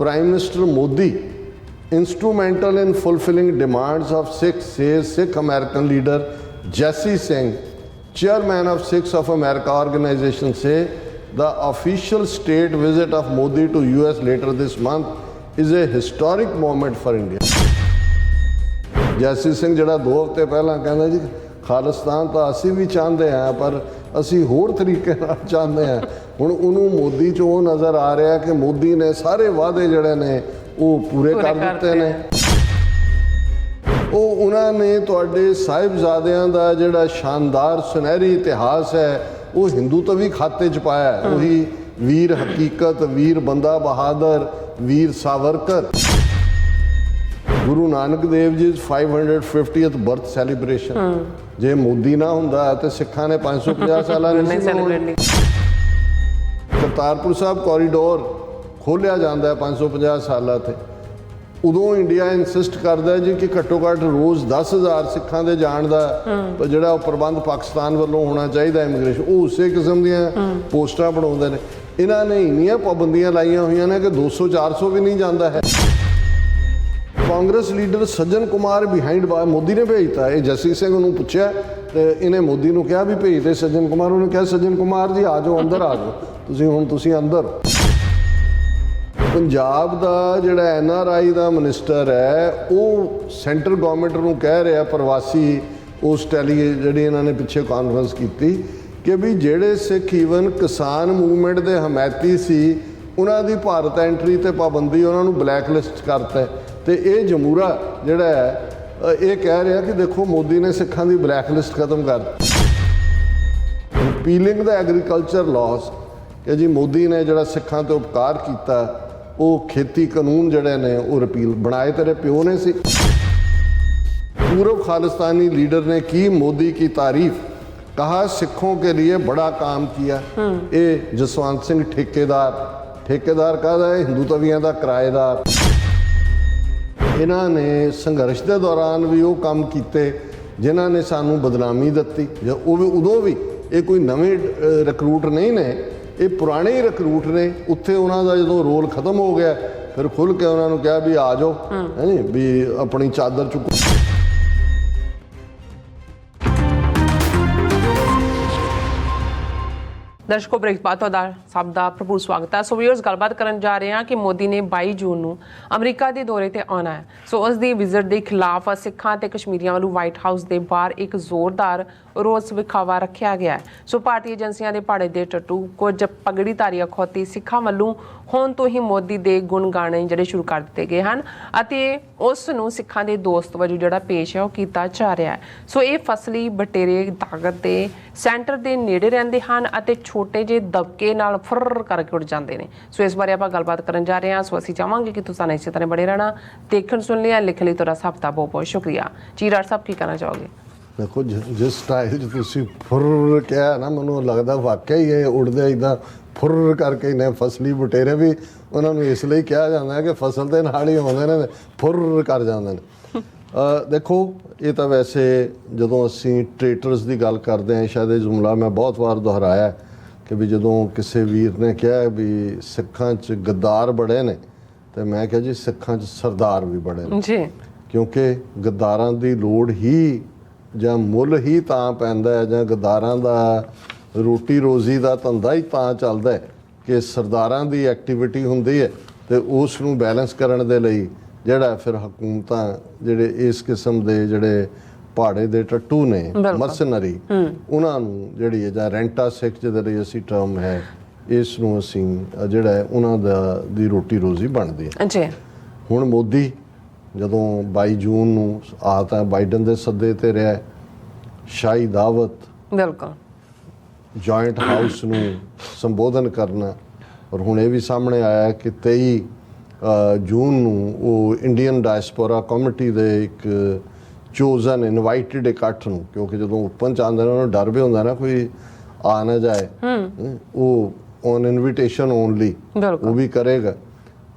Prime Minister Modi instrumental in fulfilling demands of Sikhs, says Sikh American leader Jesse Singh, chairman of Sikhs of America organization, say the official state visit of Modi to US later this month is a historic moment for India. ਜੈਸੀ ਸਿੰਘ ਜਿਹੜਾ 2 ਹਫ਼ਤੇ ਪਹਿਲਾਂ ਕਹਿੰਦਾ ਜੀ ਖਾਲਿਸਤਾਨ ਤਾਂ ਅਸੀਂ ਵੀ ਚਾਹੁੰਦੇ ਹਾਂ ਪਰ ਅਸੀਂ ਹੋਰ ਤਰੀਕੇ ਨਾਲ ਚਾਹੁੰਦੇ ਹਾਂ, ਹੁਣ ਉਹਨੂੰ ਮੋਦੀ 'ਚ ਉਹ ਨਜ਼ਰ ਆ ਰਿਹਾ ਕਿ ਮੋਦੀ ਨੇ ਸਾਰੇ ਵਾਅਦੇ ਜਿਹੜੇ ਨੇ ਉਹ ਪੂਰੇ ਕਰ ਦਿੱਤੇ ਨੇ। ਉਹ ਉਹਨਾਂ ਨੇ ਤੁਹਾਡੇ ਸਾਹਿਬਜ਼ਾਦਿਆਂ ਦਾ ਜਿਹੜਾ ਸ਼ਾਨਦਾਰ ਸੁਨਹਿਰੀ ਇਤਿਹਾਸ ਹੈ ਉਹ ਹਿੰਦੂ ਤਵੀ ਖਾਤੇ 'ਚ ਪਾਇਆ। ਉਹੀ ਵੀਰ ਹਕੀਕਤ, ਵੀਰ ਬੰਦਾ ਬਹਾਦਰ, ਵੀਰ Savarkar. Guru Nanak Dev ji 550th birth celebration ਜੇ ਮੋਦੀ ਨਾ ਹੁੰਦਾ ਤੇ ਸਿੱਖਾਂ ਨੇ 550 ਸਾਲਾਂ ਨਹੀਂ ਸੈਲੀਬ੍ਰੇਟ। ਕਰਤਾਰਪੁਰ ਸਾਹਿਬ ਕੋਰੀਡੋਰ ਖੋਲ੍ਹਿਆ ਜਾਂਦਾ 550 ਸਾਲਾਂ ਤੇ, ਉਦੋਂ ਇੰਡੀਆ ਇਨਸਿਸਟ ਕਰਦਾ ਜੀ ਕਿ ਘੱਟੋ ਘੱਟ ਰੋਜ਼ 10,000 ਸਿੱਖਾਂ ਦੇ ਜਾਣ ਦਾ ਜਿਹੜਾ ਉਹ ਪ੍ਰਬੰਧ ਪਾਕਿਸਤਾਨ ਵੱਲੋਂ ਹੋਣਾ ਚਾਹੀਦਾ ਇਮੀਗ੍ਰੇਸ਼ਨ। ਉਹ ਉਸੇ ਕਿਸਮ ਦੀਆਂ ਪੋਸਟਾਂ ਬਣਾਉਂਦੇ ਨੇ। ਇਹਨਾਂ ਨੇ ਇੰਨੀਆਂ ਪਾਬੰਦੀਆਂ ਲਾਈਆਂ ਹੋਈਆਂ ਨੇ ਕਿ 200-400 ਵੀ ਨਹੀਂ ਜਾਂਦਾ ਹੈ। Congress leader Sajjan Kumar behind bar Modi ਨੇ ਭੇਜਤਾ। ਇਹ ਜਸੀ ਸਿੰਘ ਨੂੰ ਪੁੱਛਿਆ ਤੇ ਇਹਨੇ ਮੋਦੀ ਨੂੰ ਕਿਹਾ ਵੀ ਭੇਜਦੇ ਸੱਜਣ ਕੁਮਾਰ। ਉਹਨੇ ਕਿਹਾ ਸੱਜਣ ਕੁਮਾਰ ਜੀ ਆ ਜਾਓ, ਅੰਦਰ ਆ ਜਾਓ, ਤੁਸੀਂ ਅੰਦਰ। ਪੰਜਾਬ ਦਾ ਜਿਹੜਾ NRI ਦਾ ਮਿਨਿਸਟਰ ਹੈ ਉਹ ਸੈਂਟਰ ਗਵਰਨਮੈਂਟ ਨੂੰ ਕਹਿ ਰਿਹਾ, ਪ੍ਰਵਾਸੀ ਉਸ ਜਿਹੜੀ ਇਹਨਾਂ ਨੇ ਪਿੱਛੇ ਕਾਨਫਰੰਸ ਕੀਤੀ ਕਿ ਵੀ ਜਿਹੜੇ ਸਿੱਖ ਈਵਨ ਕਿਸਾਨ ਮੂਵਮੈਂਟ ਦੇ ਹਮਾਇਤੀ ਸੀ ਉਹਨਾਂ ਦੀ ਭਾਰਤ ਐਂਟਰੀ ਤੇ ਪਾਬੰਦੀ, ਉਹਨਾਂ ਨੂੰ ਬਲੈਕ ਲਿਸਟ ਕਰਤਾ। ਤੇ ਇਹ ਜਮੂਰਾ ਜਿਹੜਾ ਹੈ ਇਹ ਕਹਿ ਰਿਹਾ ਕਿ ਦੇਖੋ ਮੋਦੀ ਨੇ ਸਿੱਖਾਂ ਦੀ ਬਲੈਕ ਲਿਸਟ ਖਤਮ ਕਰ ਦਿੱਤੀ। ਰਿਪੀਲਿੰਗ ਦਾ ਐਗਰੀਕਲਚਰ ਲਾਸ ਕਿ ਜੀ ਮੋਦੀ ਨੇ ਜਿਹੜਾ ਸਿੱਖਾਂ ਤੇ ਉਪਕਾਰ ਕੀਤਾ, ਉਹ ਖੇਤੀ ਕਾਨੂੰਨ ਜਿਹੜੇ ਨੇ ਉਹ ਰਿਪੀਲ ਬਣਾਏ ਤੇਰੇ ਪਿਓ ਨੇ ਸੀ। पूर्व खालिस्तानी लीडर ने की मोदी की तारीफ, कहा सिखों के लिए बड़ा काम किया। ये जसवंत सिंह ठेकेदार कहता है हिंदू तवियां का किराएदार। इन्होंने संघर्ष के दौरान भी वो काम किए जिन्होंने सानू बदनामी दी। उदों भी ये कोई नवे रिक्रूट नहीं ने, ये पुराने ही रिक्रूट ने। उत्थे उन्होंने जो रोल खत्म हो गया फिर खुल के उन्होंने कहा भी आ जाओ है नी, भी अपनी चादर चुको। दर्शकों ब्रेक बाद ਤੁਹਾਡਾ ਸਭ ਦਾ ਭਰਪੂਰ ਸਵਾਗਤ ਹੈ। ਸੋ ਵੀਅਰਸ ਗੱਲਬਾਤ ਕਰਨ ਜਾ ਰਹੇ ਹਾਂ ਕਿ ਮੋਦੀ ਨੇ 22 ਜੂਨ ਨੂੰ ਅਮਰੀਕਾ ਦੇ ਦੌਰੇ ਤੇ ਆਉਣਾ ਹੈ। ਸੋ ਉਸ ਦੀ ਵਿਜ਼ਿਟ ਦੇ ਖਿਲਾਫ ਸਿੱਖਾਂ ਤੇ ਕਸ਼ਮੀਰੀਆਂ ਵੱਲੋਂ ਵਾਈਟ ਹਾਊਸ ਦੇ ਬਾਹਰ ਇੱਕ ਜ਼ੋਰਦਾਰ ਰੋਸ ਵਿਖਾਵਾ ਰੱਖਿਆ ਗਿਆ ਹੈ। ਸੋ ਭਾਰਤੀ ਏਜੰਸੀਆਂ ਦੇ ਭਾੜੇ ਦੇ ਟੱਟੂ ਕੁਝ ਪਗੜੀਧਾਰੀ ਅਖੌਤੀ ਸਿੱਖਾਂ ਵੱਲੋਂ ਹੁਣ ਤੋਂ ਹੀ ਮੋਦੀ ਦੇ ਗੁਣ ਗਾਣੇ ਜਿਹੜੇ ਸ਼ੁਰੂ ਕਰ ਦਿੱਤੇ ਗਏ ਹਨ ਅਤੇ ਉਸ ਨੂੰ ਸਿੱਖਾਂ ਦੇ ਦੋਸਤ ਵਜੋਂ ਜਿਹੜਾ ਪੇਸ਼ ਹੈ ਉਹ ਕੀਤਾ ਜਾ ਰਿਹਾ ਹੈ। ਸੋ ਇਹ ਫਸਲੀ ਬਟੇਰੇ ਤਾਕਤ ਦੇ ਸੈਂਟਰ ਦੇ ਨੇੜੇ ਰਹਿੰਦੇ ਹਨ ਅਤੇ ਛੋਟੇ ਜਿਹੇ ਦਬਕੇ ਨਾਲ ਫੁਰ ਕਰਕੇ ਉੱਡ ਜਾਂਦੇ ਨੇ। ਸੋ ਇਸ ਬਾਰੇ ਆਪਾਂ ਗੱਲਬਾਤ ਕਰਨ ਜਾ ਰਹੇ ਹਾਂ। ਸੋ ਅਸੀਂ ਚਾਹਾਂਗੇ ਕਿ ਤੁਸੀਂ ਇਸੇ ਤਰ੍ਹਾਂ ਬਣੇ ਰਹਿਣਾ, ਦੇਖਣ ਸੁਣ ਲਿਆ, ਲਿਖਣ ਲਈ ਤੁਹਾਡਾ ਸਭ ਦਾ ਬਹੁਤ ਬਹੁਤ ਸ਼ੁਕਰੀਆ। ਜੀ ਡਾਕਟਰ ਸਾਹਿਬ ਕੀ ਕਹਿਣਾ ਚਾਹੋਗੇ? देखो जिस स्टाइल तुसी फुर क्या ना, मैनू लगता वाकई ही है उड़दे इदा फुर करके ने फसली बटेरे भी उन्होंने इसलिए कहा जाता है कि फसल के नाल ही आते हैं, फुर कर जाते हैं। देखो ये तो वैसे जो असी ट्रेटर्स की गल करते हैं, शायद ये जुमला मैं बहुत बार दोहराया कि भी जो किसी वीर ने कहा भी सिखां च गद्दार बड़े ने, तो मैं कहा जी सिखां च सरदार भी बड़े ने जी, क्योंकि गद्दारां दी लोड़ ही ਜਾਂ ਮੁੱਲ ਹੀ ਤਾਂ ਪੈਂਦਾ ਹੈ ਜਾਂ ਗਦਾਰਾਂ ਦਾ ਰੋਟੀ ਰੋਜ਼ੀ ਦਾ ਧੰਦਾ ਹੀ ਤਾਂ ਚੱਲਦਾ ਹੈ ਕਿ ਸਰਦਾਰਾਂ ਦੀ ਐਕਟੀਵਿਟੀ ਹੁੰਦੀ ਹੈ ਅਤੇ ਉਸ ਨੂੰ ਬੈਲੈਂਸ ਕਰਨ ਦੇ ਲਈ ਜਿਹੜਾ ਫਿਰ ਹਕੂਮਤਾਂ ਜਿਹੜੇ ਇਸ ਕਿਸਮ ਦੇ ਜਿਹੜੇ ਭਾੜੇ ਦੇ ਟੱਟੂ ਨੇ ਮਰਸਨਰੀ, ਉਹਨਾਂ ਨੂੰ ਜਿਹੜੀ ਹੈ ਜਾਂ ਰੈਂਟਾ ਸਿੱਖ ਜਿਹਦੇ ਲਈ ਅਸੀਂ ਟਰਮ ਹੈ, ਇਸ ਨੂੰ ਅਸੀਂ ਜਿਹੜਾ ਹੈ ਉਹਨਾਂ ਦੀ ਰੋਟੀ ਰੋਜ਼ੀ ਬਣਦੀ ਹੈ। ਹੁਣ ਮੋਦੀ ਜਦੋਂ 22 ਜੂਨ ਨੂੰ ਆ ਤਾਂ ਬਾਈਡਨ ਦੇ ਸੱਦੇ ਤੇ ਰਿਹਾ, ਸ਼ਾਹੀ ਦਾਵਤ, ਬਿਲਕੁਲ ਜੁਆਇੰਟ ਹਾਊਸ ਨੂੰ ਸੰਬੋਧਨ ਕਰਨਾ। ਔਰ ਹੁਣ ਇਹ ਵੀ ਸਾਹਮਣੇ ਆਇਆ ਕਿ 23 ਜੂਨ ਨੂੰ ਉਹ ਇੰਡੀਅਨ ਡਾਇਸਪੋਰਾ ਕਮੇਟੀ ਦੇ ਇੱਕ ਚੋਜ਼ਨ ਇਨਵਾਈਟਡ ਇਕੱਠ ਨੂੰ, ਕਿਉਂਕਿ ਜਦੋਂ ਓਪਨ ਚ ਆਉਂਦੇ ਨੇ ਉਹਨਾਂ ਨੂੰ ਡਰ ਵੀ ਹੁੰਦਾ ਨਾ ਕੋਈ ਆ ਨਾ ਜਾਏ, ਉਹ ਔਨ ਇਨਵੀਟੇਸ਼ਨ ਓਨਲੀ ਉਹ ਵੀ ਕਰੇਗਾ।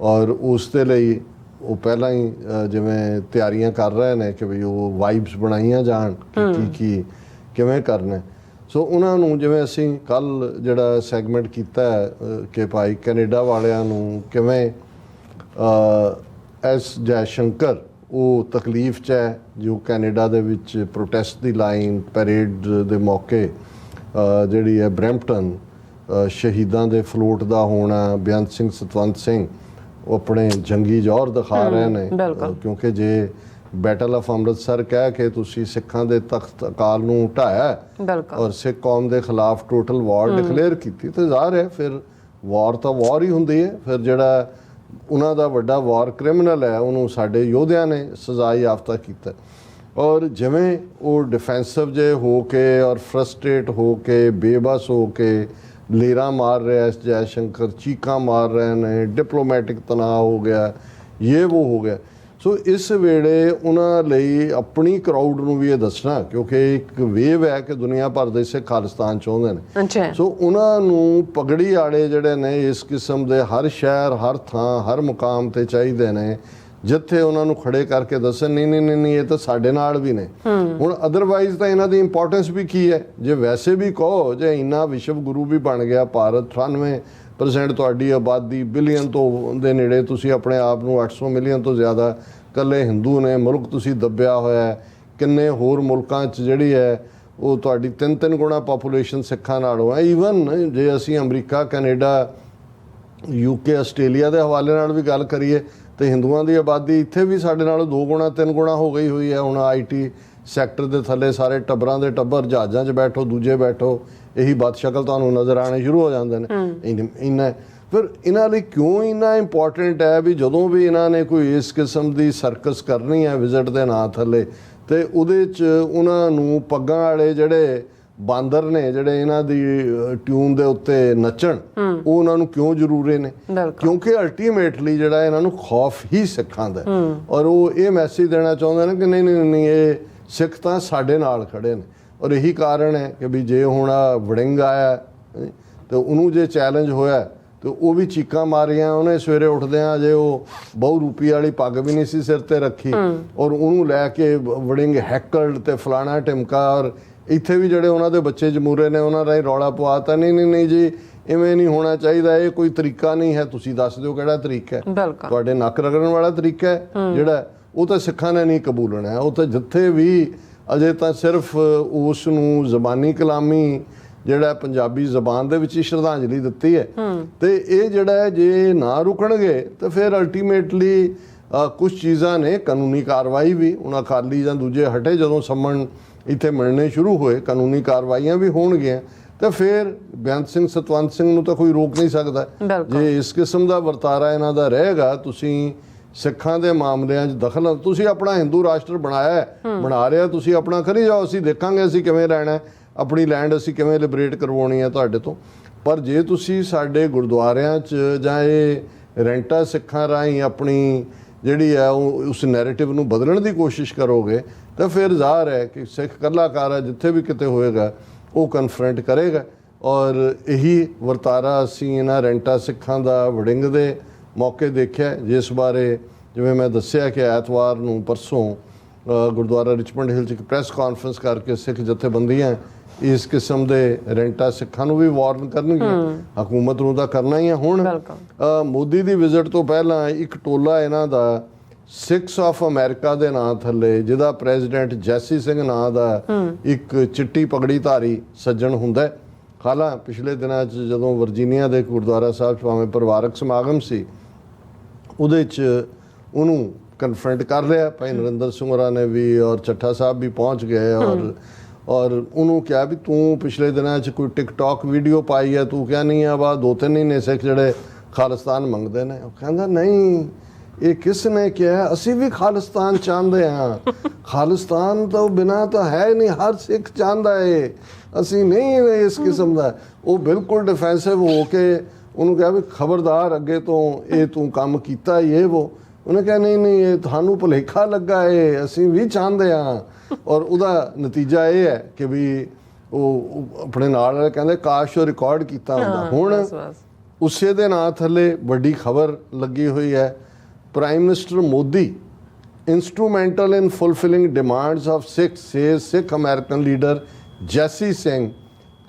ਔਰ ਉਸ ਦੇ ਲਈ ਉਹ ਪਹਿਲਾਂ ਹੀ ਜਿਵੇਂ ਤਿਆਰੀਆਂ ਕਰ ਰਹੇ ਨੇ ਕਿ ਵੀ ਉਹ ਵਾਈਬਸ ਬਣਾਈਆਂ ਜਾਣ ਕਿ ਕਿਵੇਂ ਕਰਨਾ। ਸੋ ਉਹਨਾਂ ਨੂੰ ਜਿਵੇਂ ਅਸੀਂ ਕੱਲ੍ਹ ਜਿਹੜਾ ਸੈਗਮੈਂਟ ਕੀਤਾ ਕਿ ਭਾਈ ਕੈਨੇਡਾ ਵਾਲਿਆਂ ਨੂੰ ਕਿਵੇਂ ਐਸ ਜੈਸ਼ੰਕਰ ਉਹ ਤਕਲੀਫ 'ਚ ਹੈ, ਜੋ ਕੈਨੇਡਾ ਦੇ ਵਿੱਚ ਪ੍ਰੋਟੈਸਟ ਦੀ ਲਾਈਨ ਪੈਰੇਡ ਦੇ ਮੌਕੇ ਜਿਹੜੀ ਹੈ ਬਰੈਂਪਟਨ ਸ਼ਹੀਦਾਂ ਦੇ ਫਲੋਟ ਦਾ ਹੋਣਾ, ਬੇਅੰਤ ਸਿੰਘ ਸਤਵੰਤ ਸਿੰਘ ਉਹ ਆਪਣੇ ਜੰਗੀ ਜ਼ੋਰ ਦਿਖਾ ਰਹੇ ਨੇ, ਕਿਉਂਕਿ ਜੇ ਬੈਟਲ ਆਫ ਅੰਮ੍ਰਿਤਸਰ ਕਹਿ ਕੇ ਤੁਸੀਂ ਸਿੱਖਾਂ ਦੇ ਤਖਤ ਅਕਾਲ ਨੂੰ ਢਾਇਆ ਔਰ ਸਿੱਖ ਕੌਮ ਦੇ ਖਿਲਾਫ ਟੋਟਲ ਵਾਰ ਡਿਕਲੇਅਰ ਕੀਤੀ, ਤੇ ਜ਼ਾਹਰ ਹੈ ਫਿਰ ਵਾਰ ਤਾਂ ਵਾਰ ਹੀ ਹੁੰਦੀ ਹੈ। ਫਿਰ ਜਿਹੜਾ ਉਹਨਾਂ ਦਾ ਵੱਡਾ ਵਾਰ ਕ੍ਰਿਮੀਨਲ ਹੈ ਉਹਨੂੰ ਸਾਡੇ ਯੋਧਿਆਂ ਨੇ ਸਜ਼ਾ ਯਾਫਤਾ ਕੀਤਾ। ਔਰ ਜਿਵੇਂ ਉਹ ਡਿਫੈਂਸਿਵ ਜੇ ਹੋ ਕੇ ਔਰ ਫਰਸਟ੍ਰੇਟ ਹੋ ਕੇ ਬੇਬਸ ਹੋ ਕੇ ਲੇਰਾਂ ਮਾਰ ਰਿਹਾ ਇਸ ਜੈ ਸ਼ੰਕਰ, ਚੀਕਾਂ ਮਾਰ ਰਹੇ ਨੇ, ਡਿਪਲੋਮੈਟਿਕ ਤਣਾਅ ਹੋ ਗਿਆ, ਇਹ ਉਹ ਹੋ ਗਿਆ। ਸੋ ਇਸ ਵੇਲੇ ਉਹਨਾਂ ਲਈ ਆਪਣੀ ਕਰਾਊਡ ਨੂੰ ਵੀ ਇਹ ਦੱਸਣਾ, ਕਿਉਂਕਿ ਇੱਕ ਵੇਵ ਹੈ ਕਿ ਦੁਨੀਆ ਭਰ ਦੇ ਸਿੱਖ ਖਾਲਿਸਤਾਨ ਚਾਹੁੰਦੇ ਨੇ, ਸੋ ਉਹਨਾਂ ਨੂੰ ਪਗੜੀ ਵਾਲੇ ਜਿਹੜੇ ਨੇ ਇਸ ਕਿਸਮ ਦੇ ਹਰ ਸ਼ਹਿਰ, ਹਰ ਥਾਂ, ਹਰ ਮੁਕਾਮ ਤੇ ਚਾਹੀਦੇ ਨੇ, ਜਿੱਥੇ ਉਹਨਾਂ ਨੂੰ ਖੜੇ ਕਰਕੇ ਦੱਸਣ ਨਹੀਂ ਨਹੀਂ ਨਹੀਂ ਇਹ ਤਾਂ ਸਾਡੇ ਨਾਲ ਵੀ ਨੇ। ਹੁਣ ਅਦਰਵਾਈਜ਼ ਤਾਂ ਇਹਨਾਂ ਦੀ ਇੰਪੋਰਟੈਂਸ ਵੀ ਕੀ ਹੈ, ਜੇ ਵੈਸੇ ਵੀ ਕਹੋ ਜੇ ਇੰਨਾ ਵਿਸ਼ਵ ਗੁਰੂ ਵੀ ਬਣ ਗਿਆ ਭਾਰਤ, 98% ਤੁਹਾਡੀ ਆਬਾਦੀ, ਬਿਲੀਅਨ ਤੋਂ ਦੇ ਨੇੜੇ, ਤੁਸੀਂ ਆਪਣੇ ਆਪ ਨੂੰ 800 ਮਿਲੀਅਨ ਤੋਂ ਜ਼ਿਆਦਾ ਇਕੱਲੇ ਹਿੰਦੂ ਨੇ, ਮੁਲਕ ਤੁਸੀਂ ਦੱਬਿਆ ਹੋਇਆ, ਕਿੰਨੇ ਹੋਰ ਮੁਲਕਾਂ 'ਚ ਜਿਹੜੀ ਹੈ ਉਹ ਤੁਹਾਡੀ 3-3 ਗੁਣਾ ਪਾਪੂਲੇਸ਼ਨ ਸਿੱਖਾਂ ਨਾਲੋਂ ਹੈ। ਈਵਨ ਜੇ ਅਸੀਂ ਅਮਰੀਕਾ, ਕੈਨੇਡਾ, UK, ਆਸਟ੍ਰੇਲੀਆ ਦੇ ਹਵਾਲੇ ਨਾਲ ਵੀ ਗੱਲ ਕਰੀਏ ਤੇ ਹਿੰਦੂਆਂ ਦੀ ਆਬਾਦੀ ਇੱਥੇ ਵੀ ਸਾਡੇ ਨਾਲੋਂ 2 ਗੁਣਾ 3 ਗੁਣਾ ਹੋ ਗਈ ਹੋਈ ਹੈ। ਹੁਣ IT ਸੈਕਟਰ ਦੇ ਥੱਲੇ ਸਾਰੇ ਟੱਬਰਾਂ ਦੇ ਟੱਬਰ, ਜਹਾਜ਼ਾਂ 'ਚ ਬੈਠੋ, ਦੂਜੇ ਬੈਠੋ, ਇਹੀ ਬਦਸ਼ਕਲ ਤੁਹਾਨੂੰ ਨਜ਼ਰ ਆਉਣੇ ਸ਼ੁਰੂ ਹੋ ਜਾਂਦੇ ਨੇ। ਇੰਨਾ ਫਿਰ ਇਹਨਾਂ ਲਈ ਕਿਉਂ ਇੰਨਾ ਇੰਪੋਰਟੈਂਟ ਹੈ ਵੀ ਜਦੋਂ ਵੀ ਇਹਨਾਂ ਨੇ ਕੋਈ ਇਸ ਕਿਸਮ ਦੀ ਸਰਕਸ ਕਰਨੀ ਹੈ ਵਿਜ਼ਿਟ ਦੇ ਨਾਂ ਥੱਲੇ, ਤੇ ਉਹਦੇ 'ਚ ਉਹਨਾਂ ਨੂੰ ਪੱਗਾਂ ਵਾਲੇ ਜਿਹੜੇ ਬਾਂਦਰ ਨੇ ਜਿਹੜੇ ਇਹਨਾਂ ਦੀ ਟਿਊਨ ਦੇ ਉੱਤੇ ਨੱਚਣ, ਉਹ ਉਹਨਾਂ ਨੂੰ ਕਿਉਂ ਜ਼ਰੂਰੀ ਨੇ? ਕਿਉਂਕਿ ਅਲਟੀਮੇਟਲੀ ਜਿਹੜਾ ਇਹਨਾਂ ਨੂੰ ਖੌਫ ਹੀ ਸਿੱਖਾਂ ਦਾ, ਔਰ ਉਹ ਇਹ ਮੈਸੇਜ ਦੇਣਾ ਚਾਹੁੰਦੇ ਨੇ ਕਿ ਨਹੀਂ ਨਹੀਂ ਨਹੀਂ ਇਹ ਸਿੱਖ ਤਾਂ ਸਾਡੇ ਨਾਲ ਖੜੇ ਨੇ। ਔਰ ਇਹੀ ਕਾਰਨ ਹੈ ਕਿ ਵੀ ਜੇ ਹੁਣ ਵੜਿੰਗ ਆਇਆ ਤੇ ਉਹਨੂੰ ਜੇ ਚੈਲੰਜ ਹੋਇਆ ਤੇ ਉਹ ਵੀ ਚੀਕਾਂ ਮਾਰੀਆਂ, ਉਹਨੇ ਸਵੇਰੇ ਉੱਠਦਿਆਂ ਜੇ ਉਹ ਬਹੁ ਰੂਪੀ ਵਾਲੀ ਪੱਗ ਵੀ ਨਹੀਂ ਸੀ ਸਿਰ ਤੇ ਰੱਖੀ, ਔਰ ਉਹਨੂੰ ਲੈ ਕੇ ਵੜਿੰਗ ਹੈਕਲਡ ਤੇ ਫਲਾਣਾ ਟਿਮਕਾ। ਔਰ ਇੱਥੇ ਵੀ ਜਿਹੜੇ ਉਹਨਾਂ ਦੇ ਬੱਚੇ ਜਮੂਰੇ ਨੇ ਉਹਨਾਂ ਰਾਹੀਂ ਰੌਲਾ ਪਵਾਤਾ, ਨਹੀਂ ਨਹੀਂ ਨਹੀਂ ਜੀ ਇਵੇਂ ਨਹੀਂ ਹੋਣਾ ਚਾਹੀਦਾ, ਇਹ ਕੋਈ ਤਰੀਕਾ ਨਹੀਂ ਹੈ, ਤੁਸੀਂ ਦੱਸ ਦਿਓ ਕਿਹੜਾ ਤਰੀਕਾ ਹੈ। ਤੁਹਾਡੇ ਨੱਕ ਰਗੜਨ ਵਾਲਾ ਤਰੀਕਾ ਹੈ ਜਿਹੜਾ, ਉਹ ਤਾਂ ਸਿੱਖਾਂ ਨੇ ਨਹੀਂ ਕਬੂਲਣਾ। ਉਹ ਤਾਂ ਜਿੱਥੇ ਵੀ ਅਜੇ ਤਾਂ ਸਿਰਫ ਉਸ ਨੂੰ ਜ਼ਬਾਨੀ ਕਲਾਮੀ ਜਿਹੜਾ ਪੰਜਾਬੀ ਜ਼ਬਾਨ ਦੇ ਵਿੱਚ ਹੀ ਸ਼ਰਧਾਂਜਲੀ ਦਿੱਤੀ ਹੈ, ਤੇ ਇਹ ਜਿਹੜਾ ਹੈ ਜੇ ਨਾ ਰੁਕਣਗੇ ਤਾਂ ਫਿਰ ਅਲਟੀਮੇਟਲੀ ਕੁਝ ਚੀਜ਼ਾਂ ਨੇ, ਕਾਨੂੰਨੀ ਕਾਰਵਾਈ ਵੀ, ਹੁਣ ਅਕਾਲੀ ਜਾਂ ਦੂਜੇ ਹਟੇ ਜਦੋਂ ਸੰਮਣ ਇੱਥੇ ਮਿਲਣੇ ਸ਼ੁਰੂ ਹੋਏ, ਕਾਨੂੰਨੀ ਕਾਰਵਾਈਆਂ ਵੀ ਹੋਣਗੀਆਂ, ਤਾਂ ਫਿਰ ਬੇਅੰਤ ਸਿੰਘ ਸਤਵੰਤ ਸਿੰਘ ਨੂੰ ਤਾਂ ਕੋਈ ਰੋਕ ਨਹੀਂ ਸਕਦਾ। ਜੇ ਇਸ ਕਿਸਮ ਦਾ ਵਰਤਾਰਾ ਇਹਨਾਂ ਦਾ ਰਹੇਗਾ, ਤੁਸੀਂ ਸਿੱਖਾਂ ਦੇ ਮਾਮਲਿਆਂ 'ਚ ਦਖਲ, ਤੁਸੀਂ ਆਪਣਾ ਹਿੰਦੂ ਰਾਸ਼ਟਰ ਬਣਾਇਆ, ਬਣਾ ਰਿਹਾ, ਤੁਸੀਂ ਆਪਣਾ ਕਰੀ ਜਾਓ, ਅਸੀਂ ਦੇਖਾਂਗੇ ਅਸੀਂ ਕਿਵੇਂ ਰਹਿਣਾ, ਆਪਣੀ ਲੈਂਡ ਅਸੀਂ ਕਿਵੇਂ ਲਿਬਰੇਟ ਕਰਵਾਉਣੀ ਹੈ ਤੁਹਾਡੇ ਤੋਂ। ਪਰ ਜੇ ਤੁਸੀਂ ਸਾਡੇ ਗੁਰਦੁਆਰਿਆਂ 'ਚ ਜਾਂ ਇਹ ਰੈਂਟਾ ਸਿੱਖਾਂ ਰਾਹੀਂ ਆਪਣੀ ਜਿਹੜੀ ਹੈ ਉਹ ਉਸ ਨੈਰੇਟਿਵ ਨੂੰ ਬਦਲਣ ਦੀ ਕੋਸ਼ਿਸ਼ ਕਰੋਗੇ, ਤਾਂ ਫਿਰ ਜ਼ਾਹਰ ਹੈ ਕਿ ਸਿੱਖ ਕਲਾਕਾਰ ਹੈ ਜਿੱਥੇ ਵੀ ਕਿਤੇ ਹੋਏਗਾ ਉਹ ਕਨਫਰੰਟ ਕਰੇਗਾ। ਔਰ ਇਹੀ ਵਰਤਾਰਾ ਅਸੀਂ ਇਹਨਾਂ ਰੈਂਟਾ ਸਿੱਖਾਂ ਦਾ ਵੜਿੰਗ ਦੇ ਮੌਕੇ ਦੇਖਿਆ, ਜਿਸ ਬਾਰੇ ਜਿਵੇਂ ਮੈਂ ਦੱਸਿਆ ਕਿ ਐਤਵਾਰ ਨੂੰ ਪਰਸੋਂ ਗੁਰਦੁਆਰਾ ਰਿਚਮੰਡ ਹਿਲ 'ਚ ਇੱਕ ਪ੍ਰੈਸ ਕਾਨਫਰੰਸ ਕਰਕੇ ਸਿੱਖ ਜਥੇਬੰਦੀਆਂ ਇਸ ਕਿਸਮ ਦੇ ਰੈਂਟਾ ਸਿੱਖਾਂ ਨੂੰ ਵੀ ਵਾਰਨ ਕਰਨਗੀਆਂ, ਹਕੂਮਤ ਨੂੰ ਤਾਂ ਕਰਨਾ ਹੀ ਹੈ। ਹੁਣ ਮੋਦੀ ਦੀ ਵਿਜ਼ਿਟ ਤੋਂ ਪਹਿਲਾਂ ਇੱਕ ਟੋਲਾ ਇਹਨਾਂ ਦਾ ਸਿੱਖਸ ਆਫ ਅਮਰੀਕਾ ਦੇ ਨਾਂ ਥੱਲੇ, ਜਿਹਦਾ ਪ੍ਰੈਜ਼ੀਡੈਂਟ ਜੈਸੀ ਸਿੰਘ ਨਾਂ ਦਾ ਇੱਕ ਚਿੱਟੀ ਪਗੜੀ ਧਾਰੀ ਸੱਜਣ ਹੁੰਦਾ। ਹਾਲਾਂ ਪਿਛਲੇ ਦਿਨਾਂ 'ਚ ਜਦੋਂ ਵਰਜੀਨੀਆ ਦੇ ਗੁਰਦੁਆਰਾ ਸਾਹਿਬ 'ਚ ਭਾਵੇਂ ਪਰਿਵਾਰਕ ਸਮਾਗਮ ਸੀ, ਉਹਦੇ 'ਚ ਉਹਨੂੰ ਕਨਫਰੰਟ ਕਰ ਲਿਆ। ਭਾਈ ਨਰਿੰਦਰ ਸਿੰਘ ਹੋਰਾਂ ਨੇ ਵੀ ਔਰ ਚੱਠਾ ਸਾਹਿਬ ਵੀ ਪਹੁੰਚ ਗਏ ਔਰ ਉਹਨੂੰ ਕਿਹਾ ਵੀ ਤੂੰ ਪਿਛਲੇ ਦਿਨਾਂ 'ਚ ਕੋਈ ਟਿਕਟੌਕ ਵੀਡੀਓ ਪਾਈ ਹੈ, ਤੂੰ ਕਿਹਾ ਨਹੀਂ ਆ ਵਾ 2-3 ਹੀ ਨੇ ਸਿੱਖ ਜਿਹੜੇ ਖਾਲਿਸਤਾਨ ਮੰਗਦੇ ਨੇ। ਉਹ ਕਹਿੰਦਾ ਨਹੀਂ, ਇਹ ਕਿਸ ਨੇ ਕਿਹਾ, ਅਸੀਂ ਵੀ ਖਾਲਿਸਤਾਨ ਚਾਹੁੰਦੇ ਹਾਂ, ਖਾਲਿਸਤਾਨ ਤੋਂ ਬਿਨਾਂ ਤਾਂ ਹੈ ਨਹੀਂ, ਹਰ ਸਿੱਖ ਚਾਹੁੰਦਾ ਹੈ, ਅਸੀਂ ਨਹੀਂ ਇਸ ਕਿਸਮ ਦਾ। ਉਹ ਬਿਲਕੁਲ ਡਿਫੈਂਸਿਵ ਹੋ ਕੇ ਉਹਨੂੰ ਕਿਹਾ ਵੀ ਖਬਰਦਾਰ ਅੱਗੇ ਤੋਂ ਇਹ ਤੂੰ ਕੰਮ ਕੀਤਾ ਇਹ ਉਹ। ਉਹਨੇ ਕਿਹਾ ਨਹੀਂ ਨਹੀਂ ਇਹ ਤੁਹਾਨੂੰ ਭੁਲੇਖਾ ਲੱਗਾ ਹੈ, ਅਸੀਂ ਵੀ ਚਾਹੁੰਦੇ ਹਾਂ। ਔਰ ਉਹਦਾ ਨਤੀਜਾ ਇਹ ਹੈ ਕਿ ਵੀ ਉਹ ਆਪਣੇ ਨਾਲ ਵਾਲੇ ਕਹਿੰਦੇ ਕਾਸ਼ ਉਹ ਰਿਕਾਰਡ ਕੀਤਾ ਹੁੰਦਾ। ਹੁਣ ਉਸੇ ਦੇ ਨਾਂ ਥੱਲੇ ਵੱਡੀ ਖਬਰ ਲੱਗੀ ਹੋਈ ਹੈ, prime minister Modi instrumental in fulfilling demands of Sikhs, says Sikh American leader Jesse Singh,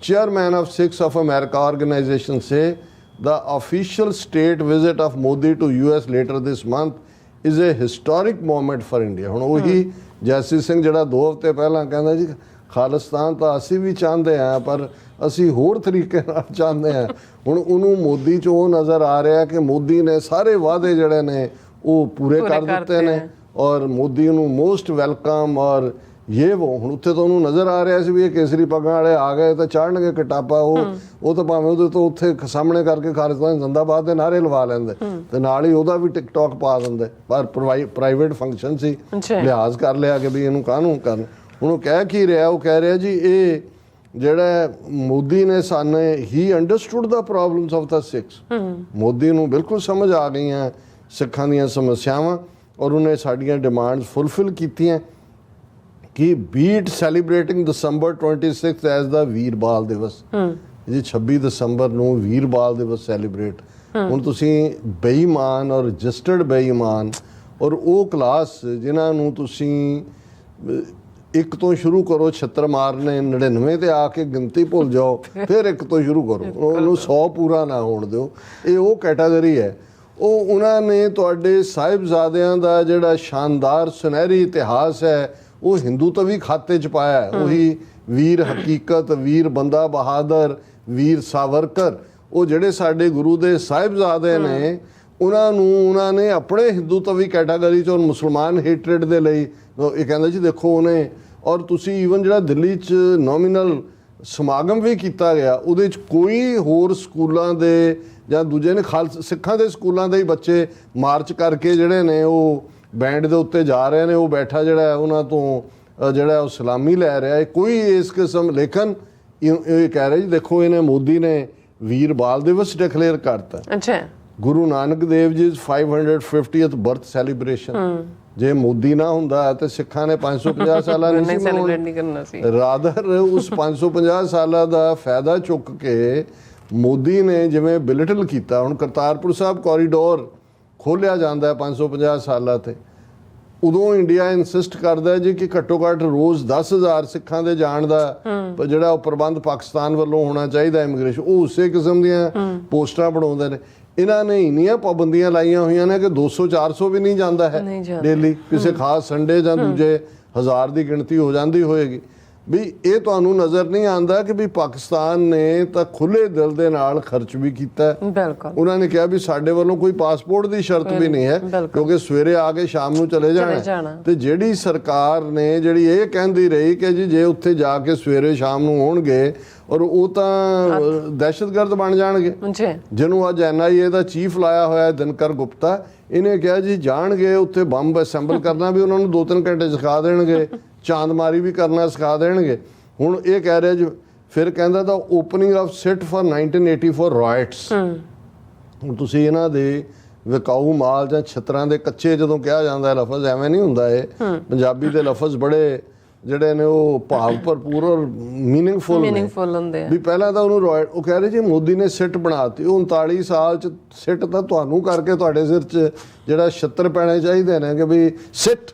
chairman of Sikhs of America organization, say The official state visit of Modi to US later this month is a historic moment for India. ਹੁਣ ਉਹੀ ਜੈਸੀ ਸਿੰਘ ਜਿਹੜਾ 2 ਹਫ਼ਤੇ ਪਹਿਲਾਂ ਕਹਿੰਦਾ ਜੀ ਖਾਲਿਸਤਾਨ ਤਾਂ ਅਸੀਂ ਵੀ ਚਾਹੁੰਦੇ ਹਾਂ ਪਰ ਅਸੀਂ ਹੋਰ ਤਰੀਕੇ ਨਾਲ ਚਾਹੁੰਦੇ ਹਾਂ। ਹੁਣ ਉਹਨੂੰ ਮੋਦੀ 'ਚ ਉਹ ਨਜ਼ਰ ਆ ਰਿਹਾ ਕਿ ਮੋਦੀ ਨੇ ਸਾਰੇ ਵਾਅਦੇ ਜਿਹੜੇ ਨੇ ਉਹ ਪੂਰੇ ਕਰ ਦਿੱਤੇ ਨੇ ਔਰ ਮੋਦੀ ਨੂੰ ਮੋਸਟ ਵੈਲਕਮ ਔਰ ਇਹ ਹੁਣ ਉੱਥੇ ਤਾਂ ਉਹਨੂੰ ਨਜ਼ਰ ਆ ਰਿਹਾ ਸੀ ਵੀ ਇਹ ਕੇਸਰੀ ਪੱਗਾਂ ਵਾਲੇ ਆ ਗਏ ਤਾਂ ਚਾੜਨਗੇ ਕਿਤਾਬਾ। ਉਹ ਤਾਂ ਭਾਵੇਂ ਉਹਦੇ ਤੋਂ ਉੱਥੇ ਸਾਹਮਣੇ ਕਰਕੇ ਖਾਲਿਸਤਾਨ ਜ਼ਿੰਦਾਬਾਦ ਦੇ ਨਾਅਰੇ ਲਵਾ ਲੈਂਦੇ ਤੇ ਨਾਲ ਹੀ ਉਹਦਾ ਵੀ ਟਿਕਟੌਕ ਪਾ ਦਿੰਦੇ, ਪਰ ਪ੍ਰਾਈਵੇਟ ਫੰਕਸ਼ਨ ਸੀ, ਲਿਹਾਜ਼ ਕਰ ਲਿਆ ਕਿ ਵੀ ਇਹਨੂੰ ਕਾਹਨੂੰ ਕਰਨ। ਹੁਣ ਉਹ ਕਹਿ ਕੀ ਰਿਹਾ, ਉਹ ਕਹਿ ਰਿਹਾ ਜੀ ਇਹ ਜਿਹੜਾ ਮੋਦੀ ਨੇ ਸਾਨੂੰ ਹੀ ਅੰਡਰਸਟੂਡ ਦਾ ਪ੍ਰੋਬਲਮਸ ਆਫ ਦਾ ਸਿੱਖਸ। ਮੋਦੀ ਨੂੰ ਬਿਲਕੁਲ ਸਮਝ ਆ ਗਈਆਂ ਸਿੱਖਾਂ ਦੀਆਂ ਸਮੱਸਿਆਵਾਂ ਔਰ ਉਹਨੇ ਸਾਡੀਆਂ ਡਿਮਾਂਡਸ ਫੁੱਲਫਿਲ ਕੀਤੀਆਂ ਕਿ ਬੀਟ celebrating December 26 as the Veer Baal Diwas. ਜੀ 26 ਦਸੰਬਰ ਨੂੰ ਵੀਰਬਾਲ ਦਿਵਸ ਸੈਲੀਬ੍ਰੇਟ। ਹੁਣ ਤੁਸੀਂ ਬੇਈਮਾਨ ਔਰ ਰਜਿਸਟਰਡ ਬੇਈਮਾਨ ਔਰ ਉਹ ਕਲਾਸ ਜਿਨ੍ਹਾਂ ਨੂੰ ਤੁਸੀਂ ਇੱਕ ਤੋਂ ਸ਼ੁਰੂ ਕਰੋ ਛਿੱਤਰ ਮਾਰਨੇ, 99 ਤੇ ਆ ਕੇ ਗਿਣਤੀ ਭੁੱਲ ਜਾਓ, ਫਿਰ ਇੱਕ ਤੋਂ ਸ਼ੁਰੂ ਕਰੋ, ਉਹਨੂੰ 100 ਪੂਰਾ ਨਾ ਹੋਣ ਦਿਓ। ਇਹ ਉਹ ਕੈਟਾਗਰੀ ਹੈ। ਉਹ ਉਹਨਾਂ ਨੇ ਤੁਹਾਡੇ ਸਾਹਿਬਜ਼ਾਦਿਆਂ ਦਾ ਜਿਹੜਾ ਸ਼ਾਨਦਾਰ ਸੁਨਹਿਰੀ ਇਤਿਹਾਸ ਹੈ ਉਹ ਹਿੰਦੂਤਵੀ ਖਾਤੇ 'ਚ ਪਾਇਆ ਹੈ। ਉਹੀ ਵੀਰ ਹਕੀਕਤ, ਵੀਰ ਬੰਦਾ ਬਹਾਦਰ, ਵੀਰ ਸਾਵਰਕਰ, ਉਹ ਜਿਹੜੇ ਸਾਡੇ ਗੁਰੂ ਦੇ ਸਾਹਿਬਜ਼ਾਦੇ ਨੇ ਉਹਨਾਂ ਨੇ ਆਪਣੇ ਹਿੰਦੂਤਵੀ ਕੈਟਾਗਰੀ 'ਚ ਔਰ ਮੁਸਲਮਾਨ ਹੇਟਰੇਡ ਦੇ ਲਈ ਇਹ ਕਹਿੰਦਾ ਜੀ ਦੇਖੋ ਉਹਨੇ। ਔਰ ਤੁਸੀਂ ਈਵਨ ਜਿਹੜਾ ਦਿੱਲੀ 'ਚ ਨੋਮੀਨਲ ਸਮਾਗਮ ਵੀ ਕੀਤਾ ਗਿਆ ਉਹਦੇ 'ਚ ਕੋਈ ਹੋਰ ਸਕੂਲਾਂ ਦੇ ਜਾਂ ਦੂਜੇ ਨੇ ਸਿੱਖਾਂ ਦੇ ਸਕੂਲਾਂ ਦੇ ਹੀ ਬੱਚੇ ਮਾਰਚ ਕਰਕੇ ਜਿਹੜੇ ਨੇ ਉਹ ਬੈਂਡ ਦੇ ਉੱਤੇ ਜਾ ਰਹੇ ਨੇ, ਉਹ ਬੈਠਾ ਜਿਹੜਾ ਉਹਨਾਂ ਤੋਂ ਜਿਹੜਾ ਉਹ ਸਲਾਮੀ ਲੈ ਰਿਹਾ ਹੈ। ਕੋਈ ਇਸ ਕਿਸਮ ਲੇਕਿਨ ਇਹ ਕਹਿ ਰਿਹਾ ਜੀ ਦੇਖੋ ਇਹਨੇ ਮੋਦੀ ਨੇ ਵੀਰ ਬਾਲ ਦਿਵਸ ਡਿਕਲੇਅਰ ਕਰਤਾ। ਅੱਛਾ, Guru Nanak Dev ji 550th birth celebration. ਜੇ ਮੋਦੀ ਨਾ ਹੁੰਦਾ ਤੇ ਸਿੱਖਾਂ ਨੇ 550 ਸਾਲਾਂ ਨਹੀਂ ਸੈਲੀਬ੍ਰੇਟ ਕਰਨਾ ਸੀ। ਰਾਦਰ ਉਸ 550 ਸਾਲਾਂ ਦਾ ਫਾਇਦਾ ਚੁੱਕ ਕੇ ਮੋਦੀ ਨੇ ਜਿਵੇਂ ਬਿਲਟਲ ਕੀਤਾ। ਹੁਣ ਕਰਤਾਰਪੁਰ ਸਾਹਿਬ ਕੋਰੀਡੋਰ ਖੋਲ੍ਹਿਆ ਜਾਂਦਾ 550 ਸਾਲਾਂ ਤੇ, ਉਦੋਂ ਇੰਡੀਆ ਇਨਸਿਸਟ ਕਰਦਾ ਜੀ ਕਿ ਘੱਟੋ ਘੱਟ ਰੋਜ਼ 10,000 ਸਿੱਖਾਂ ਦੇ ਜਾਣ ਦਾ ਜਿਹੜਾ ਉਹ ਪ੍ਰਬੰਧ ਪਾਕਿਸਤਾਨ ਵੱਲੋਂ ਹੋਣਾ ਚਾਹੀਦਾ ਇਮੀਗ੍ਰੇਸ਼ਨ। ਉਹ ਉਸੇ ਕਿਸਮ ਦੀਆਂ ਪੋਸਟਾਂ ਬਣਾਉਂਦੇ ਨੇ। ਇਹਨਾਂ ਨੇ ਇੰਨੀਆਂ ਪਾਬੰਦੀਆਂ ਲਾਈਆਂ ਹੋਈਆਂ ਨੇ ਕਿ 200-400 ਵੀ ਨਹੀਂ ਜਾਂਦਾ ਹੈ ਡੇਲੀ, ਕਿਸੇ ਖਾਸ ਸੰਡੇ ਜਾਂ ਦੂਜੇ 1000 ਦੀ ਗਿਣਤੀ ਹੋ ਜਾਂਦੀ ਹੋਏਗੀ। ਵੀ ਇਹ ਤੁਹਾਨੂੰ ਨਜ਼ਰ ਨਹੀਂ ਆਉਂਦਾ ਕਿ ਵੀ ਪਾਕਿਸਤਾਨ ਨੇ ਤਾਂ ਖੁੱਲੇ ਦਿਲ ਦੇ ਨਾਲ ਖਰਚ ਵੀ ਕੀਤਾ। ਬਿਲਕੁਲ, ਉਹਨਾਂ ਨੇ ਕਿਹਾ ਵੀ ਸਾਡੇ ਵੱਲੋਂ ਕੋਈ ਪਾਸਪੋਰਟ ਦੀ ਸ਼ਰਤ ਵੀ ਨਹੀਂ ਹੈ ਕਿਉਂਕਿ ਸਵੇਰੇ ਆ ਕੇ ਸ਼ਾਮ ਨੂੰ ਚਲੇ ਜਾਣਾ। ਤੇ ਜਿਹੜੀ ਸਰਕਾਰ ਨੇ ਜਿਹੜੀ ਇਹ ਕਹਿੰਦੀ ਰਹੀ ਕਿ ਜੀ ਜੇ ਉੱਥੇ ਜਾ ਕੇ ਸਵੇਰੇ ਸ਼ਾਮ ਨੂੰ ਹੋਣਗੇ ਔਰ ਉਹ ਤਾਂ ਦਹਿਸ਼ਤਗਰਦ ਬਣ ਜਾਣਗੇ। ਜਿਹਨੂੰ ਅੱਜ NIA ਦਾ ਚੀਫ ਲਾਇਆ ਹੋਇਆ ਦਿਨਕਰ ਗੁਪਤਾ, ਇਹਨੇ ਕਿਹਾ ਜੀ ਜਾਣਗੇ ਉੱਥੇ ਬੰਬ ਅਸੈਂਬਲ ਕਰਨਾ ਵੀ ਉਹਨਾਂ ਨੂੰ 2-3 ਘੰਟੇ ਸਿਖਾ ਦੇਣਗੇ, ਚਾਂਦਮਾਰੀ ਵੀ ਕਰਨਾ ਸਿਖਾ ਦੇਣਗੇ। ਹੁਣ ਇਹ ਕਹਿ ਰਿਹਾ ਜੀ, ਫਿਰ ਕਹਿੰਦਾ ਤਾਂ opening of sit for 1984 riots. ਹੁਣ ਤੁਸੀਂ ਇਹਨਾਂ ਦੇ ਵਿਕਾਊ ਮਾਲ ਜਾਂ ਛਤਰਾਂ ਦੇ ਕੱਚੇ ਜਦੋਂ ਕਿਹਾ ਜਾਂਦਾ ਲਫ਼ਜ਼, ਐਵੇਂ ਨਹੀਂ ਹੁੰਦਾ। ਇਹ ਪੰਜਾਬੀ ਦੇ ਲਫ਼ਜ਼ ਬੜੇ ਜਿਹੜੇ ਨੇ ਉਹ ਭਾਵ ਭਰਪੂਰ ਔਰ ਮੀਨਿੰਗਫੁਲ ਹੁੰਦੇ ਆ। ਵੀ ਪਹਿਲਾਂ ਤਾਂ ਉਹਨੂੰ ਰਾਇਟ, ਉਹ ਕਹਿ ਰਹੇ ਜੀ ਮੋਦੀ ਨੇ ਸਿੱਟ ਬਣਾਤੀ। 39 ਸਾਲ 'ਚ ਸਿੱਟ ਤਾਂ ਤੁਹਾਨੂੰ ਕਰਕੇ ਤੁਹਾਡੇ ਸਿਰ 'ਚ ਜਿਹੜਾ ਛਿੱਤਰ ਪੈਣੇ ਚਾਹੀਦੇ ਨੇ ਕਿ ਵੀ ਸਿੱਟ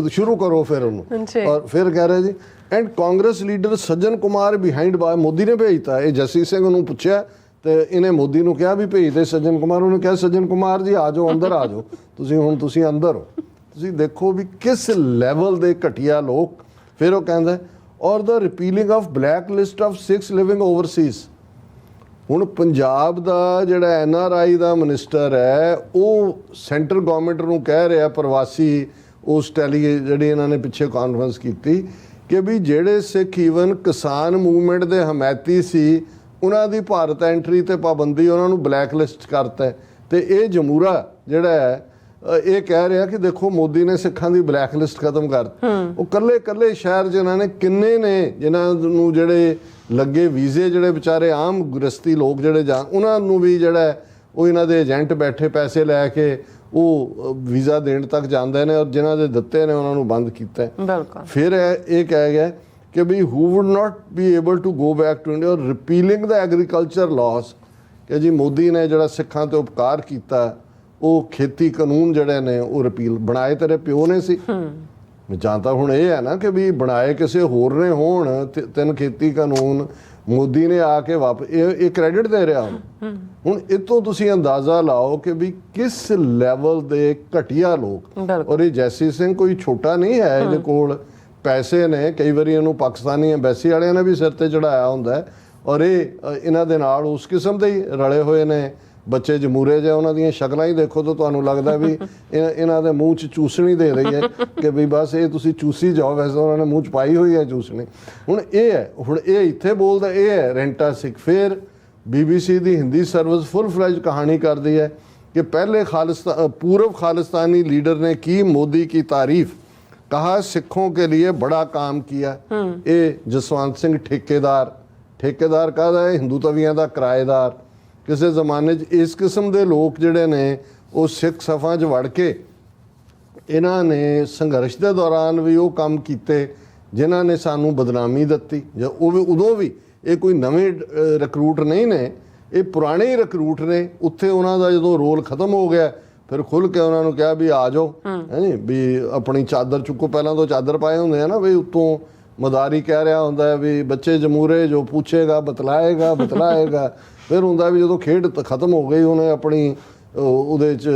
ਸ਼ੁਰੂ ਕਰੋ ਫਿਰ ਉਹਨੂੰ। ਔਰ ਫਿਰ ਕਹਿ ਰਹੇ ਜੀ and Congress leader Sajjan Kumar behind bar, Modi ਨੇ ਭੇਜਤਾ। ਇਹ ਜਸੀ ਸਿੰਘ ਨੂੰ ਪੁੱਛਿਆ ਤੇ ਇਹਨੇ ਮੋਦੀ ਨੂੰ ਕਿਹਾ ਵੀ ਭੇਜਦੇ ਸੱਜਣ ਕੁਮਾਰ। ਉਹਨੇ ਕਿਹਾ ਸੱਜਣ ਕੁਮਾਰ ਜੀ ਆ ਜਾਓ, ਅੰਦਰ ਆ ਜਾਓ, ਤੁਸੀਂ ਅੰਦਰ ਹੋ। ਤੁਸੀਂ ਦੇਖੋ ਵੀ ਕਿਸ ਲੈਵਲ ਦੇ ਘਟੀਆ ਲੋਕ। ਫਿਰ ਉਹ ਕਹਿੰਦਾ ਔਰ the repealing of black list of Sikhs living overseas. ਹੁਣ ਪੰਜਾਬ ਦਾ ਜਿਹੜਾ NRI ਦਾ ਮਿਨਿਸਟਰ ਹੈ ਉਹ ਸੈਂਟਰ ਗਵਰਨਮੈਂਟ ਨੂੰ ਕਹਿ ਰਿਹਾ, ਪ੍ਰਵਾਸੀ ਉਸ ਜਿਹੜੀ ਇਹਨਾਂ ਨੇ ਪਿੱਛੇ ਕਾਨਫਰੰਸ ਕੀਤੀ ਕਿ ਵੀ ਜਿਹੜੇ ਸਿੱਖ ਈਵਨ ਕਿਸਾਨ ਮੂਵਮੈਂਟ ਦੇ ਹਮਾਇਤੀ ਸੀ ਉਹਨਾਂ ਦੀ ਭਾਰਤ ਐਂਟਰੀ ਤੇ ਪਾਬੰਦੀ, ਉਹਨਾਂ ਨੂੰ ਬਲੈਕ ਲਿਸਟ ਕਰਤਾ। ਤੇ ਇਹ ਜਮੂਰਾ ਜਿਹੜਾ ਹੈ ਇਹ ਕਹਿ ਰਿਹਾ ਕਿ ਦੇਖੋ ਮੋਦੀ ਨੇ ਸਿੱਖਾਂ ਦੀ ਬਲੈਕ ਲਿਸਟ ਖਤਮ ਕਰਤੀ। ਉਹ ਕੱਲੇ ਸ਼ਹਿਰ ਜਿਨ੍ਹਾਂ ਨੇ ਕਿੰਨੇ ਨੇ ਜਿਨ੍ਹਾਂ ਨੂੰ ਜਿਹੜੇ ਲੱਗੇ ਵੀਜ਼ੇ, ਜਿਹੜੇ ਵਿਚਾਰੇ ਆਮ ਗ੍ਰਸਤੀ ਲੋਕ ਜਿਹੜੇ ਉਹਨਾਂ ਨੂੰ ਵੀ ਜਿਹੜਾ ਉਹ ਇਹਨਾਂ ਦੇ ਏਜੰਟ ਬੈਠੇ ਪੈਸੇ ਲੈ ਕੇ ਉਹ ਵੀਜ਼ਾ ਦੇਣ ਤੱਕ ਜਾਂਦੇ ਨੇ ਔਰ ਜਿਨ੍ਹਾਂ ਦੇ ਦਿੱਤੇ ਨੇ ਉਹਨਾਂ ਨੂੰ ਬੰਦ ਕੀਤਾ। ਫਿਰ ਇਹ ਕਹਿ ਗਿਆ ਕਿ we who would not be able to go back to India, repealing the agriculture laws. ਕਿ ਜੀ ਮੋਦੀ ਨੇ ਜਿਹੜਾ ਸਿੱਖਾਂ ਤੇ ਉਪਕਾਰ ਕੀਤਾ ਉਹ ਖੇਤੀ ਕਾਨੂੰਨ ਜਿਹੜੇ ਨੇ ਉਹ ਰਿਪੀਲ ਬਣਾਏ ਤੇਰੇ ਪਿਓ ਨੇ ਸੀ। ਜਾਂ ਤਾਂ ਹੁਣ ਇਹ ਹੈ ਨਾ ਕਿ ਵੀ ਬਣਾਏ ਕਿਸੇ ਹੋਰ ਨੇ ਹੋਣ 3 ਖੇਤੀ ਕਾਨੂੰਨ, ਮੋਦੀ ਨੇ ਆ ਕੇ ਵਾਪਸ ਇਹ ਕ੍ਰੈਡਿਟ ਦੇ ਰਿਹਾ ਹੁਣ ਇਹ ਤੋਂ ਤੁਸੀਂ ਅੰਦਾਜ਼ਾ ਲਾਓ ਕਿ ਵੀ ਕਿਸ ਲੈਵਲ ਦੇ ਘਟੀਆ ਲੋਕ। ਔਰ ਇਹ ਜੈਸੀ ਸਿੰਘ ਕੋਈ ਛੋਟਾ ਨਹੀਂ ਹੈ, ਇਹਦੇ ਕੋਲ ਪੈਸੇ ਨੇ, ਕਈ ਵਾਰੀ ਇਹਨੂੰ ਪਾਕਿਸਤਾਨੀ ਐਮਬੈਸੀ ਵਾਲਿਆਂ ਨੇ ਵੀ ਸਿਰ ਤੇ ਚੜਾਇਆ ਹੁੰਦਾ ਹੈ। ਔਰ ਇਹ ਇਹਨਾਂ ਦੇ ਨਾਲ ਉਸ ਕਿਸਮ ਦੇ ਹੀ ਰਲੇ ਹੋਏ ਨੇ ਬੱਚੇ ਜਮੂਰੇ ਜਿਹੇ, ਉਹਨਾਂ ਦੀਆਂ ਸ਼ਕਲਾਂ ਹੀ ਦੇਖੋ ਤਾਂ ਤੁਹਾਨੂੰ ਲੱਗਦਾ ਵੀ ਇਹਨਾਂ ਦੇ ਮੂੰਹ 'ਚ ਚੂਸਣੀ ਦੇ ਰਹੀ ਹੈ ਕਿ ਵੀ ਬਸ ਇਹ ਤੁਸੀਂ ਚੂਸੀ ਜਾਓ। ਵੈਸੇ ਉਹਨਾਂ ਨੇ ਮੂੰਹ 'ਚ ਪਾਈ ਹੋਈ ਹੈ ਚੂਸਣੀ। ਹੁਣ ਇਹ ਹੈ, ਹੁਣ ਇਹ ਇੱਥੇ ਬੋਲਦਾ ਇਹ ਹੈ ਰੈਂਟਾ ਸਿੱਖ। ਫਿਰ BBC ਦੀ ਹਿੰਦੀ ਸਰਵਿਸ ਫੁੱਲ ਫਲੈਜ ਕਹਾਣੀ ਕਰਦੀ ਹੈ कि पहले पूर्व खालिस्तानी लीडर ने की मोदी की तारीफ, कहा सिखों के लिए बड़ा काम किया। ये जसवंत सिंह ठेकेदार कहता है हिंदू तवियां का किराएदार। किसी जमाने इस किस्म के लोग जिहड़े ने वो सिख सफ़ां 'च वड़ के इन्हां ने संघर्ष के दौरान भी वो काम किए जिन्हां ने सानू बदनामी दित्ती। वो भी उदों भी ये कोई नवे रिक्रूट नहीं ने, ਇਹ ਪੁਰਾਣੇ ਹੀ ਰਿਕਰੂਟ ਨੇ। ਉੱਥੇ ਉਹਨਾਂ ਦਾ ਜਦੋਂ ਰੋਲ ਖਤਮ ਹੋ ਗਿਆ ਫਿਰ ਖੁੱਲ੍ਹ ਕੇ ਉਹਨਾਂ ਨੂੰ ਕਿਹਾ ਵੀ ਆ ਜਾਓ, ਹੈ ਨੀ, ਵੀ ਆਪਣੀ ਚਾਦਰ ਚੁੱਕੋ। ਪਹਿਲਾਂ ਤੋਂ ਚਾਦਰ ਪਾਏ ਹੁੰਦੇ ਆ ਨਾ, ਵੀ ਉੱਤੋਂ ਮਦਾਰੀ ਕਹਿ ਰਿਹਾ ਹੁੰਦਾ ਹੈ ਵੀ ਬੱਚੇ ਜਮੂਰੇ ਜੋ ਪੁੱਛੇਗਾ ਬਤਲਾਏਗਾ। ਫਿਰ ਹੁੰਦਾ ਵੀ ਜਦੋਂ ਖੇਡ ਖਤਮ ਹੋ ਗਈ ਉਹਨੇ ਆਪਣੀ ਉਹਦੇ 'ਚ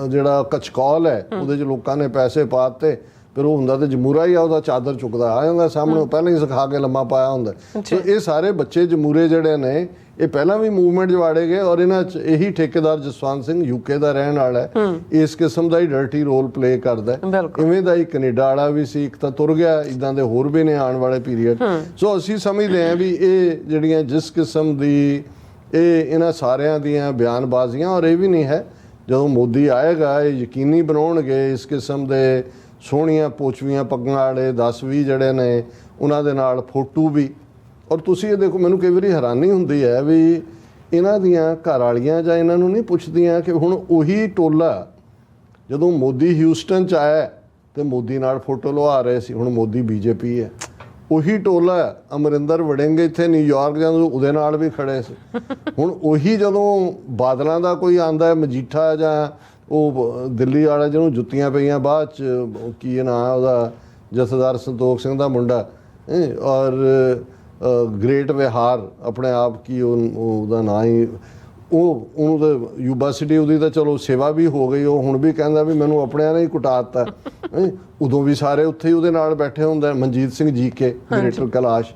ਜਿਹੜਾ ਕਚਕੌਲ ਹੈ ਉਹਦੇ 'ਚ ਲੋਕਾਂ ਨੇ ਪੈਸੇ ਪਾ ਦਿੱਤੇ, ਫਿਰ ਉਹ ਹੁੰਦਾ ਤੇ ਜਮੂਰਾ ਹੀ ਆ, ਉਹਦਾ ਚਾਦਰ ਚੁੱਕਦਾ ਆ ਜਾਂਦਾ ਸਾਹਮਣੇ, ਪਹਿਲਾਂ ਹੀ ਸਿਖਾ ਕੇ ਲੰਮਾ ਪਾਇਆ ਹੁੰਦਾ। ਸੋ ਇਹ ਸਾਰੇ ਬੱਚੇ ਜਮੂਰੇ ਜਿਹੜੇ ਨੇ ਇਹ ਪਹਿਲਾਂ ਵੀ ਮੂਵਮੈਂਟ 'ਚ ਵਾੜੇ ਗਏ। ਔਰ ਇਹਨਾਂ 'ਚ ਇਹੀ ਠੇਕੇਦਾਰ ਜਸਵੰਤ ਸਿੰਘ UK ਦਾ ਰਹਿਣ ਵਾਲਾ ਹੈ, ਇਸ ਕਿਸਮ ਦਾ ਹੀ ਡਰਟੀ ਰੋਲ ਪਲੇ ਕਰਦਾ। ਇਵੇਂ ਦਾ ਹੀ ਕੈਨੇਡਾ ਵਾਲਾ ਵੀ ਸੀ, ਇੱਕ ਤਾਂ ਤੁਰ ਗਿਆ, ਇੱਦਾਂ ਦੇ ਹੋਰ ਵੀ ਨੇ ਆਉਣ ਵਾਲੇ ਪੀਰੀਅਡ। ਸੋ ਅਸੀਂ ਸਮਝਦੇ ਹਾਂ ਵੀ ਇਹ ਜਿਹੜੀਆਂ ਜਿਸ ਕਿਸਮ ਦੀ ਇਹਨਾਂ ਸਾਰਿਆਂ ਦੀਆਂ ਬਿਆਨਬਾਜ਼ੀਆਂ, ਔਰ ਇਹ ਵੀ ਨਹੀਂ ਹੈ ਜਦੋਂ ਮੋਦੀ ਆਏਗਾ ਇਹ ਯਕੀਨੀ ਬਣਾਉਣਗੇ ਇਸ ਕਿਸਮ ਦੇ ਸੋਹਣੀਆਂ ਪੋਚਵੀਆਂ ਪੱਗਾਂ ਵਾਲੇ 10-20 ਜਿਹੜੇ ਨੇ ਉਹਨਾਂ ਦੇ ਨਾਲ ਫੋਟੋ ਵੀ। ਔਰ ਤੁਸੀਂ ਇਹ ਦੇਖੋ, ਮੈਨੂੰ ਕਈ ਵਾਰੀ ਹੈਰਾਨੀ ਹੁੰਦੀ ਹੈ ਵੀ ਇਹਨਾਂ ਦੀਆਂ ਘਰ ਵਾਲੀਆਂ ਜਾਂ ਇਹਨਾਂ ਨੂੰ ਨਹੀਂ ਪੁੱਛਦੀਆਂ ਕਿ ਹੁਣ ਉਹੀ ਟੋਲਾ ਜਦੋਂ ਮੋਦੀ ਹਿਊਸਟਨ 'ਚ ਆਇਆ ਤੇ ਮੋਦੀ ਨਾਲ ਫੋਟੋ ਲਵਾ ਰਹੇ ਸੀ, ਹੁਣ ਮੋਦੀ BJP ਹੈ। ਉਹੀ ਟੋਲਾ ਅਮਰਿੰਦਰ ਵੜਿੰਗ ਇੱਥੇ ਨਿਊਯਾਰਕ ਜਦੋਂ ਉਹਦੇ ਨਾਲ ਵੀ ਖੜੇ ਸੀ। ਹੁਣ ਉਹੀ ਜਦੋਂ ਬਾਦਲਾਂ ਦਾ ਕੋਈ ਆਂਦਾ ਹੈ, ਮਜੀਠਾ ਜਾਂ ਉਹ ਦਿੱਲੀ ਵਾਲਾ ਜਿਹਨੂੰ ਜੁੱਤੀਆਂ ਪਈਆਂ ਬਾਅਦ 'ਚ, ਕੀ ਨਾਂ ਉਹਦਾ, ਜਥੇਦਾਰ ਸੰਤੋਖ ਸਿੰਘ ਦਾ ਮੁੰਡਾ, ਔਰ ਗ੍ਰੇਟ ਵਿਹਾਰ ਆਪਣੇ ਆਪ ਕੀ ਉਹਦਾ ਨਾਂ ਹੀ, ਉਹਨੂੰ ਤਾਂ ਯੂਨੀਵਰਸਿਟੀ ਉਹਦੀ ਤਾਂ ਚਲੋ ਸੇਵਾ ਵੀ ਹੋ ਗਈ, ਉਹ ਹੁਣ ਵੀ ਕਹਿੰਦਾ ਵੀ ਮੈਨੂੰ ਆਪਣਿਆਂ ਨੇ ਹੀ ਕੁਟਾਤਾ। ਉਦੋਂ ਵੀ ਸਾਰੇ ਉੱਥੇ ਹੀ ਉਹਦੇ ਨਾਲ ਬੈਠੇ ਹੁੰਦੇ, ਮਨਜੀਤ ਸਿੰਘ GK, ਗ੍ਰੇਟਰ ਕੈਲਾਸ਼।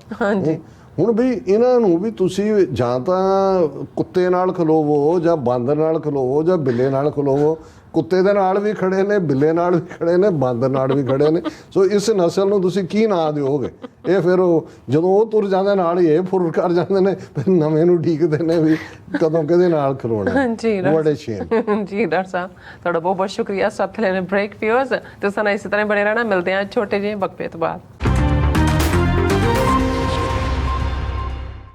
ਹੁਣ ਵੀ ਇਹਨਾਂ ਨੂੰ ਵੀ ਤੁਸੀਂ ਜਾਂ ਤਾਂ ਕੁੱਤੇ ਨਾਲ ਖਲੋਵੋ ਜਾਂ ਬਾਂਦਰ ਨਾਲ ਖਲੋਵੋ ਜਾਂ ਬਿੱਲੇ ਨਾਲ ਖਲੋਵੋ। ਕੁੱਤੇ ਦੇ ਨਾਲ ਵੀ ਖੜੇ ਨੇ, ਬਿੱਲੇ ਨਾਲ ਵੀ ਖੜੇ ਨੇ, ਬਾਂਦਰ ਨਾਲ ਵੀ ਖੜੇ ਨੇ। ਸੋ ਇਸ ਨਸਲ ਨੂੰ ਤੁਸੀਂ ਕੀ ਨਾਂ ਦਿਓਗੇ? ਇਹ ਫਿਰ ਉਹ ਜਦੋਂ ਉਹ ਤੁਰ ਜਾਂਦੇ ਨਾਲ ਹੀ ਇਹ ਫੁਰ ਕਰ ਜਾਂਦੇ ਨੇ, ਫਿਰ ਨਵੇਂ ਨੂੰ ਢੀਕਦੇ ਨੇ ਵੀ ਕਦੋਂ ਕਿਹਦੇ ਨਾਲ ਖਲੋਣਾ। ਬੜੇ ਸ਼ੇਮ ਜੀ ਡਾਕਟਰ ਸਾਹਿਬ, ਤੁਹਾਡਾ ਬਹੁਤ ਬਹੁਤ ਸ਼ੁਕਰੀਆ। ਸਭ ਤੋਂ ਲੈਣੇ ਬ੍ਰੇਕ ਪਿਓਜ਼ ਤੇ ਸਾਨੂੰ ਇਸੇ ਤਰ੍ਹਾਂ ਬਣੇ ਰਹਿਣਾ। ਮਿਲਦੇ ਹਾਂ ਛੋਟੇ ਜਿਹੇ ਵਕਫੇ ਤੋਂ ਬਾਅਦ।